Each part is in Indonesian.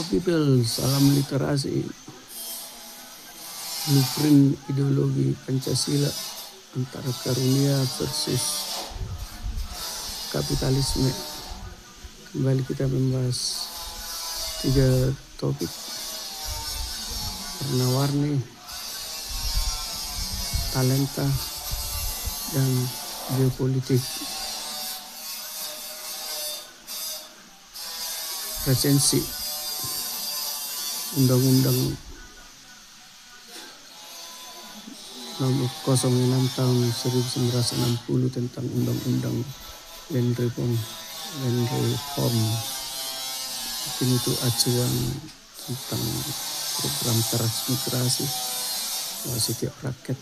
people, salam literasi. Blueprint ideologi Pancasila antara karunia versus kapitalisme. Kembali kita membahas 3 topik: warna-warni, talenta, dan geopolitik. Resensi Undang-Undang Nomor 06 Tahun 1960 tentang Undang-Undang Land Reform. Itu acuan tentang program transmigrasi bahwa setiap rakyat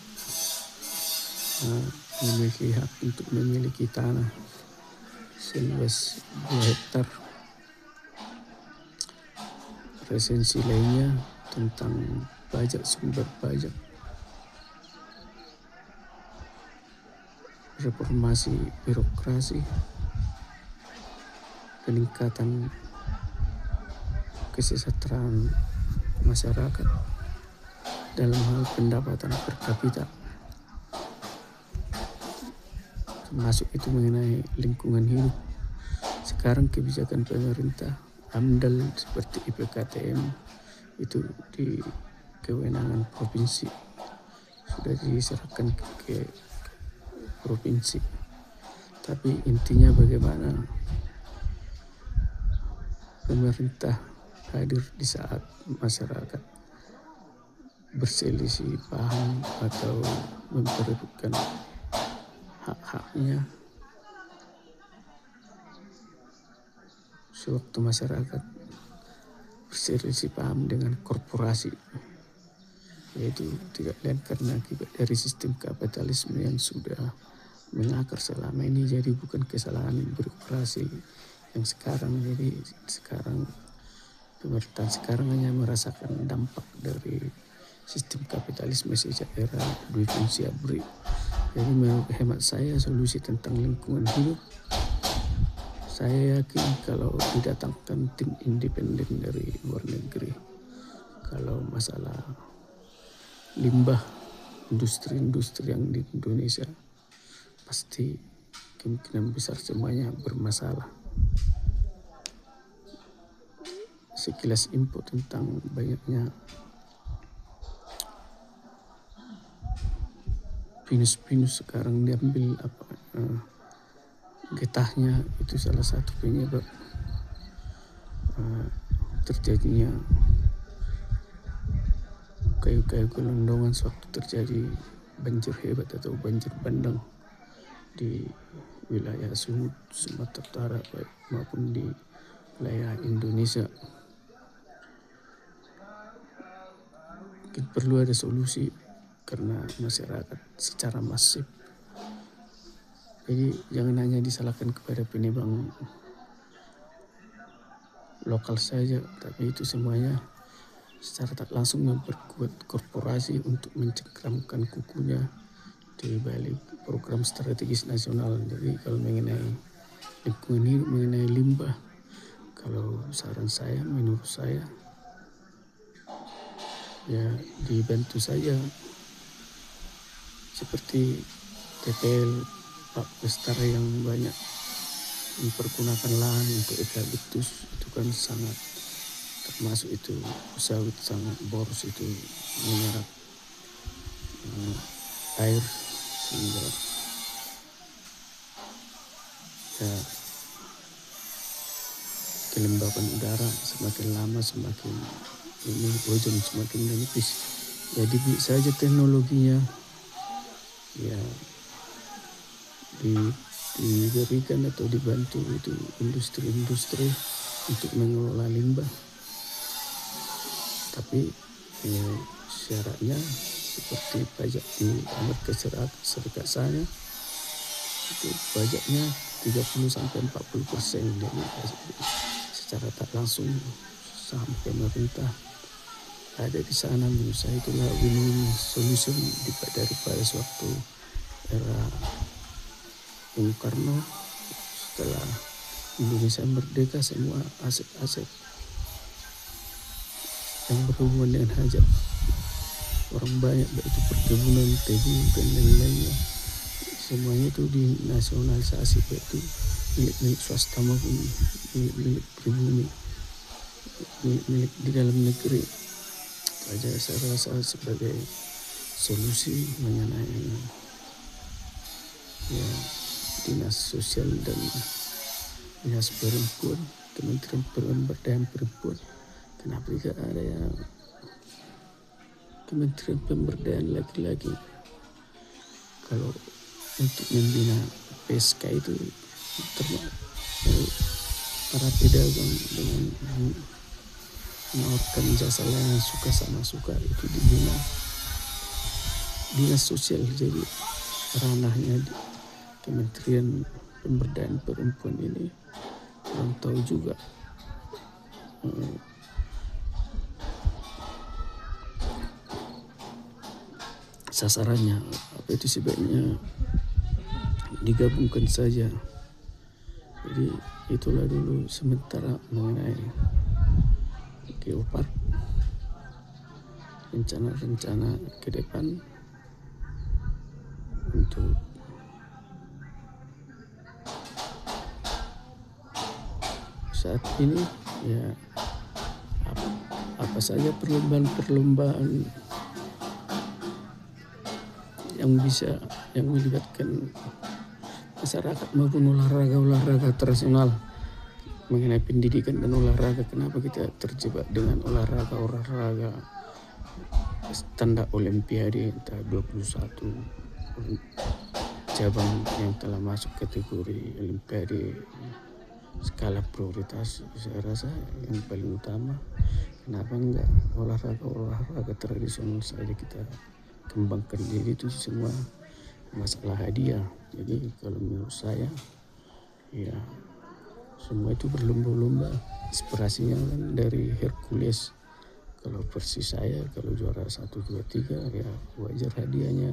memiliki hak untuk memiliki tanah seluas 2 hektar. Resensi lainnya tentang pajak, sumber pajak, reformasi birokrasi, peningkatan kesejahteraan masyarakat dalam hal pendapatan per kapita, termasuk itu mengenai lingkungan hidup. Sekarang kebijakan pemerintah AMDAL seperti IPKTM itu di kewenangan provinsi, sudah diserahkan ke provinsi. Tapi intinya bagaimana pemerintah hadir di saat masyarakat berselisih paham atau memperebutkan hak-haknya. Sewaktu masyarakat berselisih paham dengan korporasi, yaitu tidak lain karena akibat dari sistem kapitalisme yang sudah mengakar selama ini. Jadi bukan kesalahan birokrasi yang sekarang. Jadi sekarang pemerintahan sekarang hanya merasakan dampak dari sistem kapitalisme sejak era Dwi Fungsi Abri. Jadi menurut hemat saya, solusi tentang lingkungan hidup, saya yakin kalau didatangkan tim independen dari luar negeri, kalau masalah limbah industri-industri yang di Indonesia, pasti kemungkinan besar semuanya bermasalah. Sekilas info tentang banyaknya pinus-pinus sekarang diambil getahnya, itu salah satu penyebab terjadinya kayu-kayu gelondongan sewaktu terjadi banjir hebat atau banjir bandang di wilayah Sumut, Sumatera Utara maupun di wilayah Indonesia. Mungkin perlu ada solusi karena masyarakat secara masif. Jadi jangan hanya disalahkan kepada penebang lokal saja, tapi itu semuanya secara tak langsung memperkuat korporasi untuk mencengkramkan kukunya di balik program strategis nasional. Jadi kalau mengenai lingkungan hidup, mengenai limbah, kalau saran saya, menurut saya, ya dibantu saja seperti TPL Pak Lestari yang banyak mempergunakan lahan untuk eukaliptus. Itu kan sangat, termasuk itu sawit sangat boros, itu menyerap air sehingga ya kelembapan udara semakin lama semakin ini, ozon semakin menipis. Jadi bisa saja teknologinya ya diberikan atau dibantu itu industri-industri untuk mengelola limbah. Tapi syaratnya seperti pajak di Amerika Serikat sana, itu pajaknya 30-40%. Jadi secara tak langsung saham pemerintah ada di sana. Menurut saya itulah win-win solution daripada sewaktu era Bung Karno. Setelah Indonesia merdeka, semua aset-aset yang berhubungan dengan hajat orang banyak, yaitu perkebunan, tebu dan lain-lainnya. Semuanya itu dinasionalisasi, yaitu milik swasta maupun milik pribumi, milik di dalam negeri. Itu aja saya rasa sebagai solusi mengenai ya dinas sosial dan dinas perempuan, Kementerian Pemberdayaan Perempuan. Kenapa tidak ada ya Kementerian Pemberdayaan Laki-laki? Kalau untuk membina PSK itu para pedagang dengan menawarkan jasa layanan suka sama suka itu dibina dinas sosial, jadi ranahnya di Kementerian Pemberdayaan Perempuan ini belum tahu juga sasarannya apa. Itu sebaiknya digabungkan saja. Jadi itulah dulu sementara mengenai Geopark, rencana-rencana ke depan untuk saat ini ya apa saja perlombaan-perlombaan yang melibatkan masyarakat maupun olahraga tradisional mengenai pendidikan dan olahraga. Kenapa kita terjebak dengan olahraga standar olimpiade, entah 21 cabang yang telah masuk kategori olimpiade skala prioritas. Saya rasa yang paling utama, kenapa enggak olahraga tradisional saja kita kembangkan. Jadi itu semua masalah hadiah. Jadi kalau menurut saya ya semua itu berlomba-lomba, inspirasinya kan dari Hercules. Kalau versi saya, kalau juara 1, 2, 3 ya wajar hadiahnya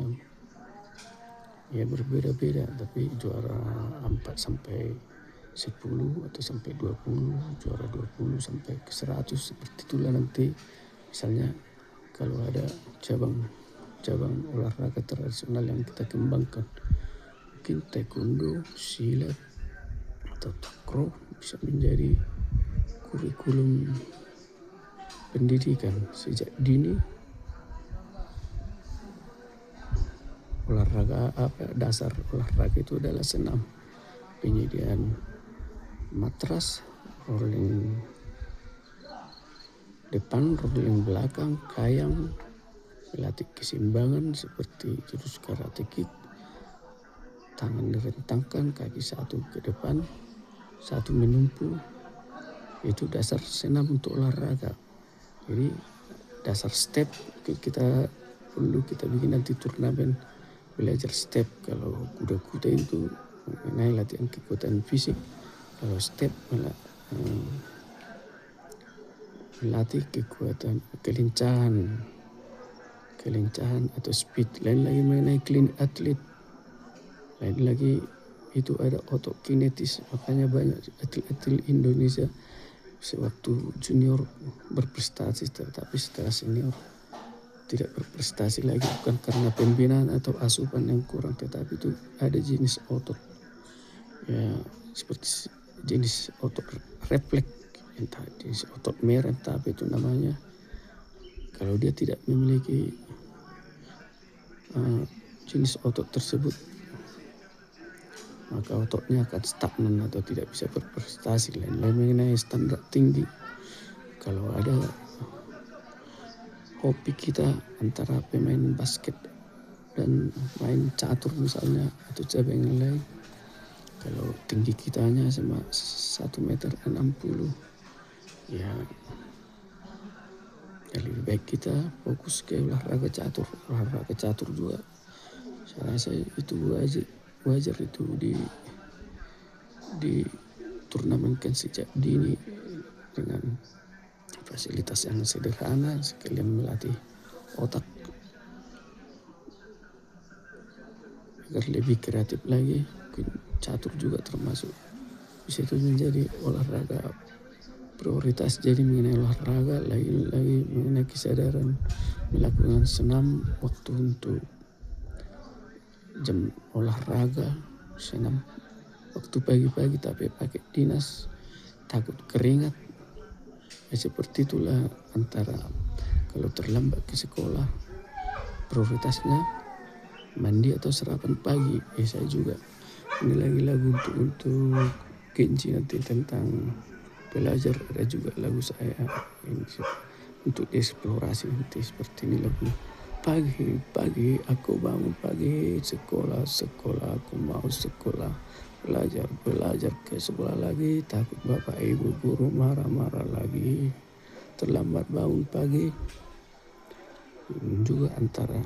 ya berbeda-beda, tapi juara 4 sampai 10 atau sampai 20, juara 20 sampai ke 100, seperti itulah nanti. Misalnya kalau ada cabang olahraga tradisional yang kita kembangkan, mungkin taekwondo, silat atau takraw bisa menjadi kurikulum pendidikan sejak dini. Olahraga dasar olahraga itu adalah senam, penyediaan matras, rolling depan, rolling belakang, kayang, melatih keseimbangan seperti jurus karate kick, tangan direntangkan, kaki satu ke depan, satu menumpu. Itu dasar senam untuk olahraga. Jadi dasar step kita bikin nanti turnamen belajar step. Kalau kuda-kuda itu mengenai latihan kekuatan fisik, kalau step melatih kekuatan kelincahan atau speed. Lain lagi mengenai clean atlet, lain lagi itu ada otot kinetis. Makanya banyak atlet Indonesia sewaktu junior berprestasi, tetapi setelah senior tidak berprestasi lagi, bukan karena pembinaan atau asupan yang kurang, tetapi itu ada jenis otot ya seperti jenis otot refleks, entah jenis otot merah, tapi itu namanya. Kalau dia tidak memiliki jenis otot tersebut, maka ototnya akan stagnan atau tidak bisa berprestasi. Lain mengenai standar tinggi, kalau ada hobi kita antara pemain basket dan main catur misalnya atau cabang yang lain, kalau tinggi kita hanya sama 1,60 meter, ya lebih baik kita fokus ke olahraga catur juga. Saya rasa itu wajar itu di turnamenkan sejak dini dengan fasilitas yang sederhana, sekalian melatih otak agar lebih kreatif lagi. Mungkin catur juga termasuk bisa itu menjadi olahraga prioritas jadi mengenai olahraga, lagi mengenai kesadaran melakukan senam, waktu untuk jam olahraga, senam waktu pagi-pagi tapi pakai dinas, takut keringat. Ya, seperti itulah antara kalau terlambat ke sekolah prioritasnya mandi atau sarapan pagi. Saya juga ini lagi lagu untuk Kenji nanti tentang belajar, ada juga lagu saya ini untuk eksplorasi nanti seperti ini lagu. Pagi aku bangun pagi, sekolah aku mau sekolah, belajar ke sekolah lagi, takut bapak ibu guru marah-marah lagi, terlambat bangun pagi. Juga antara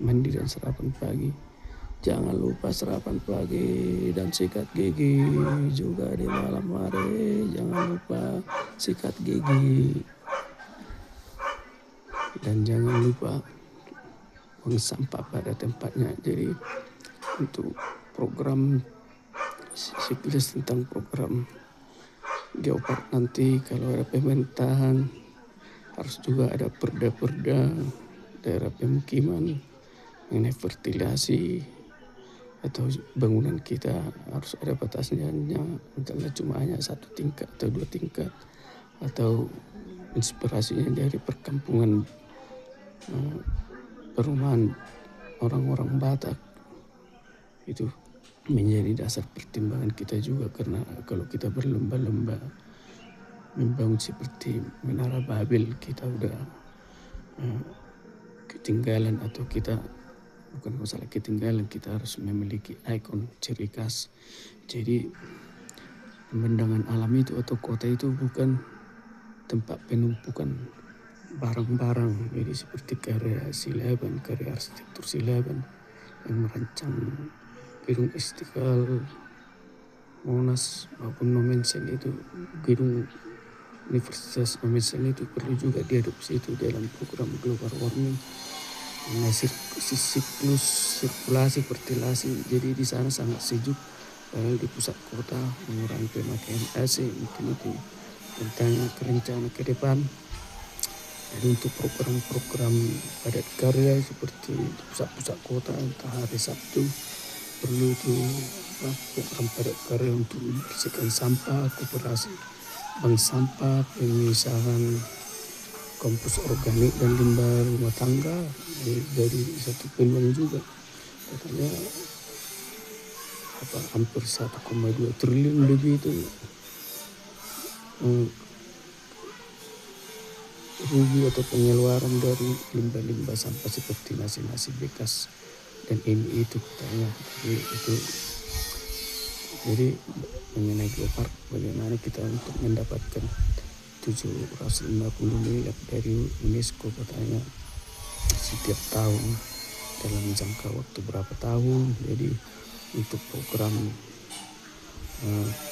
mandi dan sarapan pagi, jangan lupa sarapan pagi dan sikat gigi juga di malam hari, jangan lupa sikat gigi dan jangan lupa buang sampah pada tempatnya. Jadi untuk program sekilas tentang program Geopark nanti kalau ada pemerintahan harus juga ada perda-perda daerah pemukiman mengenai fertilasi atau bangunan kita harus ada batasnya, misalnya cuma hanya 1 tingkat atau 2 tingkat, atau inspirasinya dari perkampungan perumahan orang-orang Batak. Itu menjadi dasar pertimbangan kita juga, karena kalau kita berlomba-lomba membangun seperti Menara Babel, kita udah ketinggalan, atau kita bukan masalah ketinggalan, kita harus memiliki ikon ciri khas. Jadi pemandangan alam itu atau kota itu bukan tempat penumpukan barang-barang. Jadi seperti karya Silaban, karya arsitektur Silaban yang merancang gedung Istiqlal, Monas maupun Nomensen, itu gedung Universitas Nomensen itu perlu juga diadopsi itu dalam program global warming. Nah, siklus sirkulasi ventilasi, jadi di sana sangat sejuk, padahal di pusat kota mengurangi pemakaian AC. Mungkin itu tentang rencana ke depan. Jadi untuk program-program padat karya seperti di pusat-pusat kota, entah hari Sabtu perlu itu program padat karya untuk membersihkan sampah, koperasi bank sampah, pemisahan kompos organik dan limbah rumah tangga dari satu peluang juga. Katanya hampir 1,2 triliun lebih itu rugi atau pengeluaran dari limbah-limbah sampah seperti nasi-nasi bekas dan ini itu katanya. Jadi mengenai Geopark, bagaimana kita untuk mendapatkan 750 miliar dari UNESCO katanya setiap tahun dalam jangka waktu berapa tahun. Jadi untuk program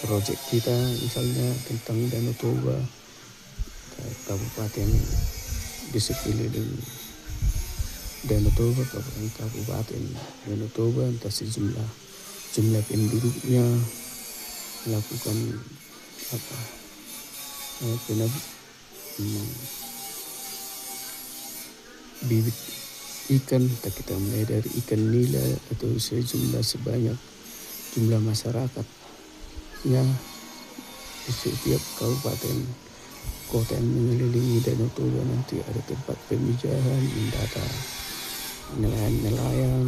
proyek kita misalnya tentang Danau Toba, kabupaten di sekeliling Danau Toba, kabupaten Danau Toba, entah jumlah penduduknya, melakukan bibit ikan, kita mulai dari ikan nila atau sebanyak jumlah masyarakatnya di setiap kabupaten kota yang mengelilingi Danau Toba. Nanti ada tempat pemijahan, mendata nelayan,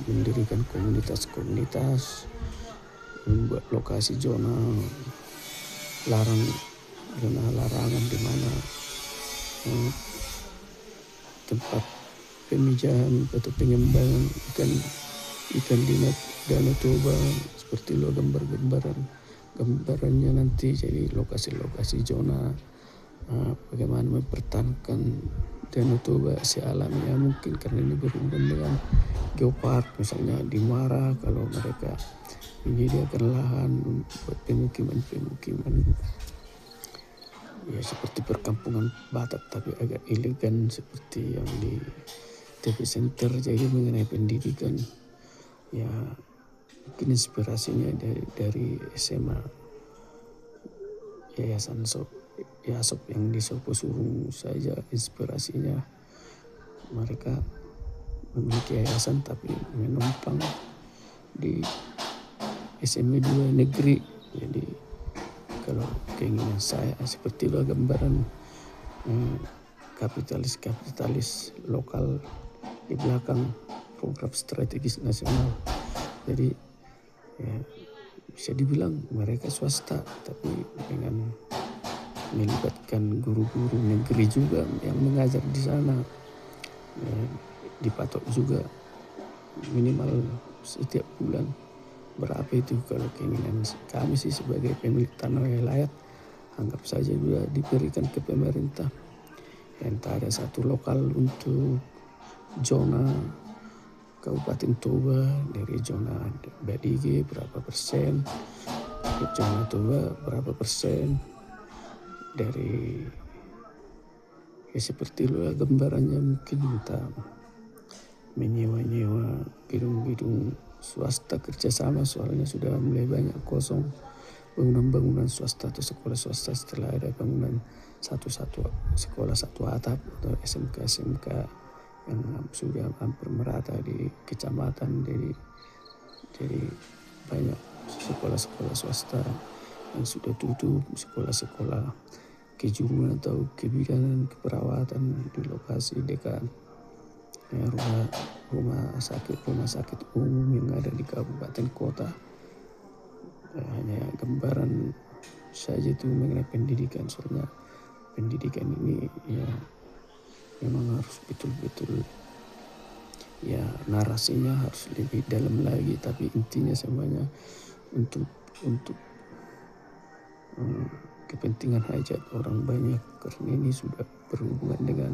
mendirikan komunitas-komunitas, membuat lokasi zona larangan di mana tempat pemijahan atau pengembangan ikan di Danau Toba, seperti lo gambarannya nanti. Jadi lokasi-lokasi zona bagaimana mempertahankan Danau Toba sealamnya, mungkin karena ini berhubungan dengan Geopark. Misalnya di Muara, kalau mereka menyediakan lahan buat pemukiman ya seperti perkampungan Batak tapi agak elegan seperti yang di TV Center. Jadi mengenai pendidikan ya mungkin inspirasinya dari SMA Yayasan Yasop yang di Soposurung saja inspirasinya. Mereka memiliki yayasan tapi menumpang di SMA 2 negeri. Jadi kalau keinginan saya seperti itu gambaran kapitalis lokal di belakang program strategis nasional. Jadi ya, bisa dibilang mereka swasta tapi dengan melibatkan guru-guru negeri juga yang mengajar di sana. Ya, dipatok juga minimal setiap bulan berapa itu. Kalau keinginan kami sih sebagai pemilik tanah wilayah, anggap saja juga diberikan ke pemerintah. Entah ada satu lokal untuk zona Kabupaten Toba, dari zona BDG berapa persen, zona Toba berapa persen, dari ya seperti itu gambarannya. Mungkin kita menyewa gedung-gedung swasta kerjasama, soalnya sudah mulai banyak kosong bangunan-bangunan swasta atau sekolah swasta setelah ada bangunan sekolah satu atap atau SMK yang sudah hampir merata di kecamatan. Jadi banyak sekolah-sekolah swasta yang sudah tutup, sekolah-sekolah kejuruan atau kebidanan keperawatan di lokasi dekat rumah sakit umum yang ada di kabupaten kota. Hanya gambaran saja itu mengenai pendidikan, soalnya pendidikan ini ya memang harus betul-betul ya narasinya harus lebih dalam lagi, tapi intinya semuanya untuk kepentingan hajat orang banyak, karena ini sudah berhubungan dengan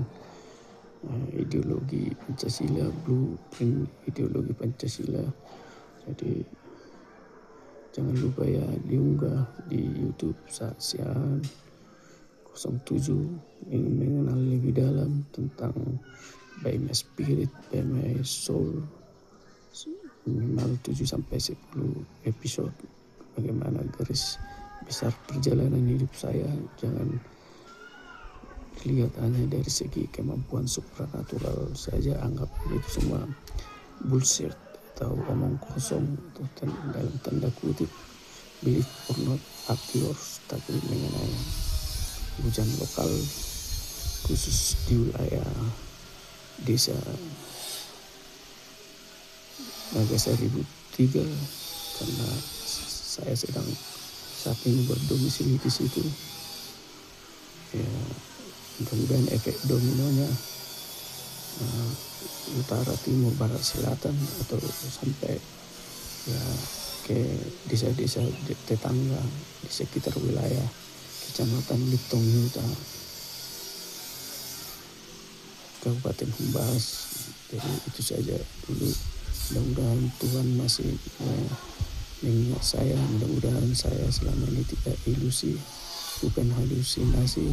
ideologi Pancasila, blueprint ideologi Pancasila. Jadi jangan lupa ya diunggah di YouTube Saksian 07 ingin mengenal lebih dalam tentang By My Spirit, By My Soul, minimal 7-10 episode bagaimana garis besar perjalanan hidup saya. Jangan dilihat hanya dari segi kemampuan supranatural saja, anggap itu semua bullshit atau omong kosong dalam tanda kutip, believe or not up to yours. Tapi mengenai hujan lokal khusus di wilayah desa Nagasari 3, karena saya sedang saat ini berdomisili di situ. Ya, mudah-mudahan efek dominonya utara, timur, barat, selatan atau sampai ya ke desa-desa tetangga di sekitar wilayah Kecamatan Litong Yuta, Kabupaten Humbas. Jadi itu saja dulu. Mudah-mudahan Tuhan masih mengingat saya. Mudah-mudahan saya selama ini tidak ilusi, bukan halusinasi.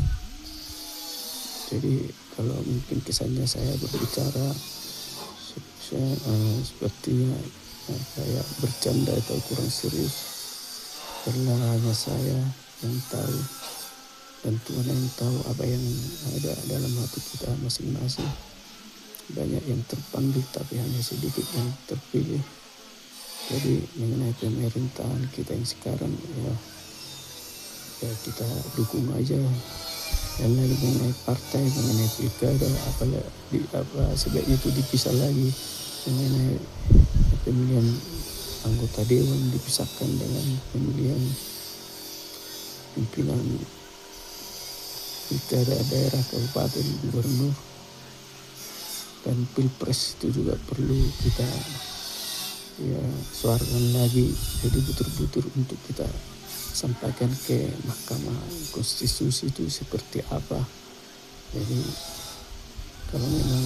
Jadi kalau mungkin kesannya saya berbicara sepertinya kayak bercanda atau kurang serius, karena hanya saya yang tahu dan Tuhan yang tahu apa yang ada dalam hati kita masing-masing. Banyak yang terpanggil tapi hanya sedikit yang terpilih. Jadi mengenai pemerintahan kita yang sekarang ya kita dukung aja. Dan lagi mengenai partai, mengenai pilkada, sebaiknya itu dipisah lagi. Mengenai pemilihan anggota dewan dipisahkan dengan pemilihan pimpinan pilkada daerah, kabupaten, gubernur, dan pilpres itu juga perlu kita ya suarakan lagi. Jadi betul-betul untuk kita sampaikan ke Mahkamah Konstitusi itu seperti apa. Jadi kalau memang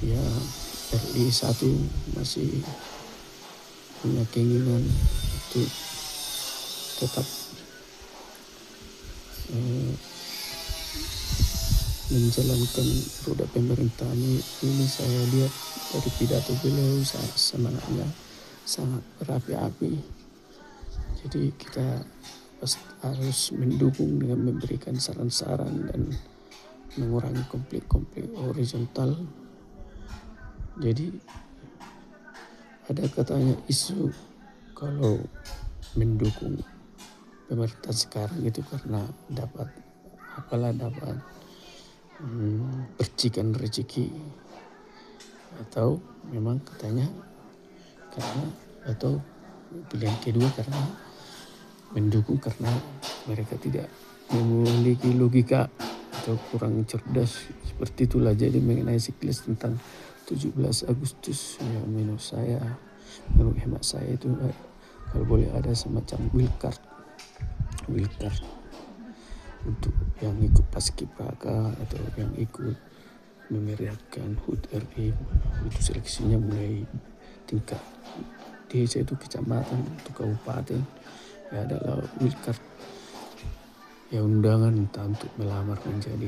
ya RI 1 masih punya keinginan untuk tetap menjalankan roda pemerintahan ini, saya lihat dari pidato beliau semangatnya sangat berapi-api. Jadi kita harus mendukung dengan memberikan saran-saran dan mengurangi konflik-konflik horizontal. Jadi ada katanya isu kalau mendukung pemerintah sekarang itu karena dapat percikan rezeki, atau memang katanya karena, atau pilihan kedua karena mendukung karena mereka tidak memiliki logika atau kurang cerdas, seperti itulah. Jadi mengenai siklus tentang 17 Agustus ya, menurut hemat saya itu kalau boleh ada semacam wildcard untuk yang ikut paskibraka atau yang ikut memeriahkan HUT RI. Itu seleksinya mulai tingkat desa itu kecamatan atau kabupaten ya, adalah wildcard ya, undangan entah untuk melamar menjadi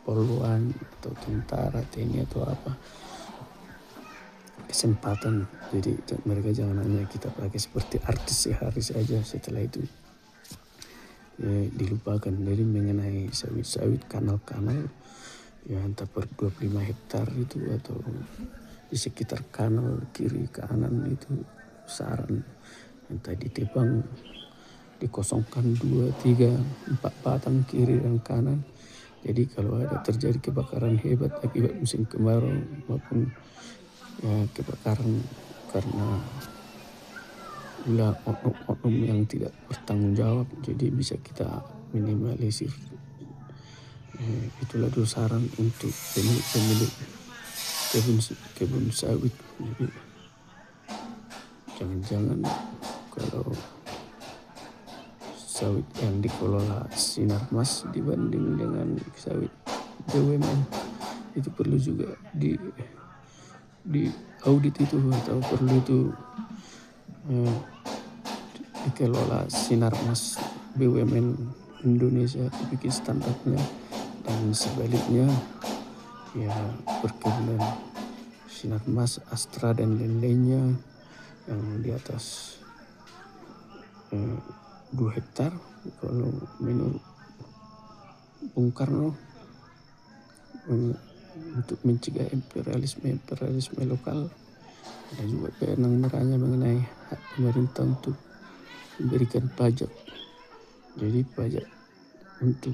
polwan atau tentara, TNI atau apa, kesempatan. Jadi mereka jangan hanya kita pakai seperti artis sehari saja, setelah itu dilupakan. Jadi mengenai sawit-sawit, kanal-kanal ya, entah per 25 hektar itu atau di sekitar kanal kiri kanan itu, saran entah ditebang, dikosongkan 2, 3, 4 batang kiri dan kanan. Jadi kalau ada terjadi kebakaran hebat akibat musim kemarau maupun ya, kebakaran karena ulah oknum yang tidak bertanggung jawab, jadi bisa kita minimalisir. Itulah dulu saran untuk pemilik kebun sawit. Jadi jangan-jangan kalau sawit yang dikelola Sinarmas dibanding dengan sawit BUMN, itu perlu juga di audit itu, atau perlu itu dikelola Sinarmas BUMN Indonesia bikin standarnya, dan sebaliknya ya perkebunan Sinarmas, Astra dan lain-lainnya yang di atas 2 hektar. Kalau menurut Bung Karno, untuk mencegah imperialisme lokal, ada juga benang merahnya mengenai hak pemerintah untuk memberikan pajak. Jadi pajak untuk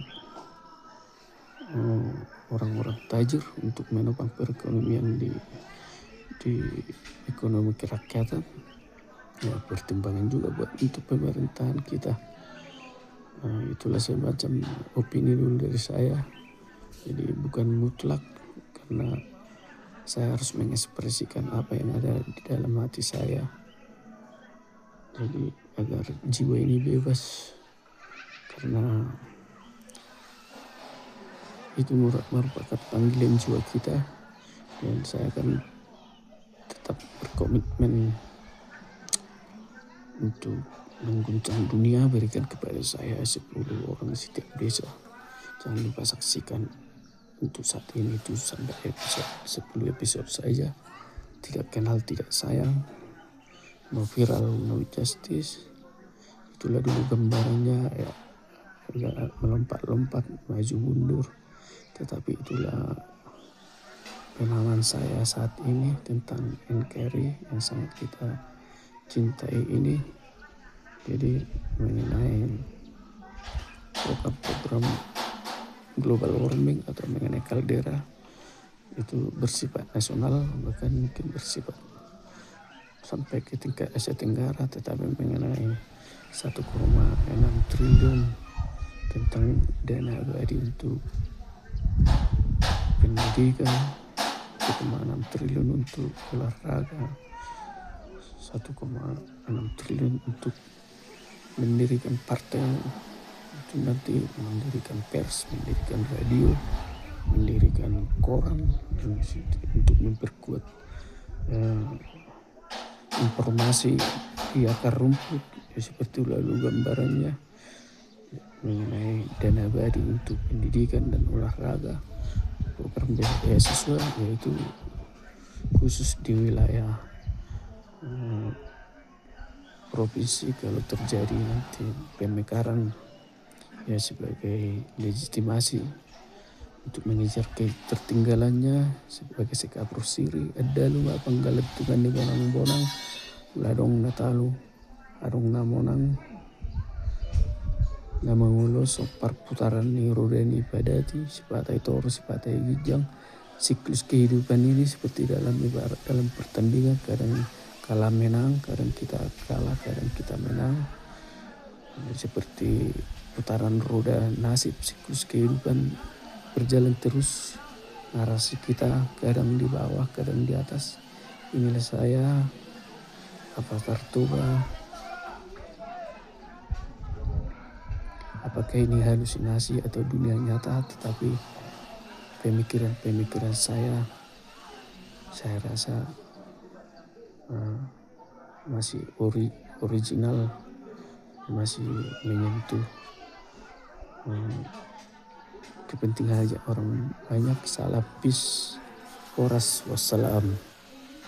orang-orang tajir untuk menopang perekonomian di ekonomi kerakyatan. Ya, pertimbangan juga buat untuk pemerintahan kita. Itulah semacam opini dulu dari saya. Jadi bukan mutlak, karena saya harus mengekspresikan apa yang ada di dalam hati saya. Jadi agar jiwa ini bebas, karena itu merupakan panggilan jiwa kita, dan saya akan tetap berkomitmen untuk mengguncang dunia. Berikan kepada saya 10 orang setiap desa. Jangan lupa saksikan untuk saat ini itu sampai episode 10 episode saja. Tidak kenal tidak sayang, no viral no justice. Itulah dulu gambarannya ya, melompat-lompat maju mundur, tetapi itulah pengalaman saya saat ini tentang NKRI yang sangat kita cintai ini. Jadi mengenai program global warming atau mengenai kaldera, itu bersifat nasional, bahkan mungkin bersifat sampai ke tingkat Asia Tenggara. Tetapi mengenai 1,6 triliun tentang dana abadi untuk pendidikan, 1,6 triliun untuk olahraga, 1,6 triliun untuk mendirikan partai, itu nanti mendirikan pers, mendirikan radio, mendirikan koran untuk memperkuat informasi di akar rumput. Ya, seperti lalu gambarannya mengenai dana abadi untuk pendidikan dan olahraga, program beasiswa yaitu khusus di wilayah provinsi kalau terjadi nanti pemekaran ya sebagai legitimasi untuk mengejar ketertinggalannya sebagai sekapro siri ada lu apa panggalat tukan di bonang-bonang ladong natalu adong namonang nama ngulo so perputaran ni rodeni padati sipatai toro sipatai gijang siklus kehidupan ini seperti dalam ibarat dalam pertandingan kadang kalah menang kadang kita kalah kadang kita menang seperti putaran roda nasib siklus kehidupan berjalan terus narasi kita kadang di bawah kadang di atas inilah saya Avatar Toba apakah ini halusinasi atau dunia nyata tetapi pemikiran saya rasa masih original masih menyentuh kepentingan aja orang banyak salah peace. Horas wassalam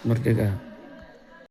merdeka.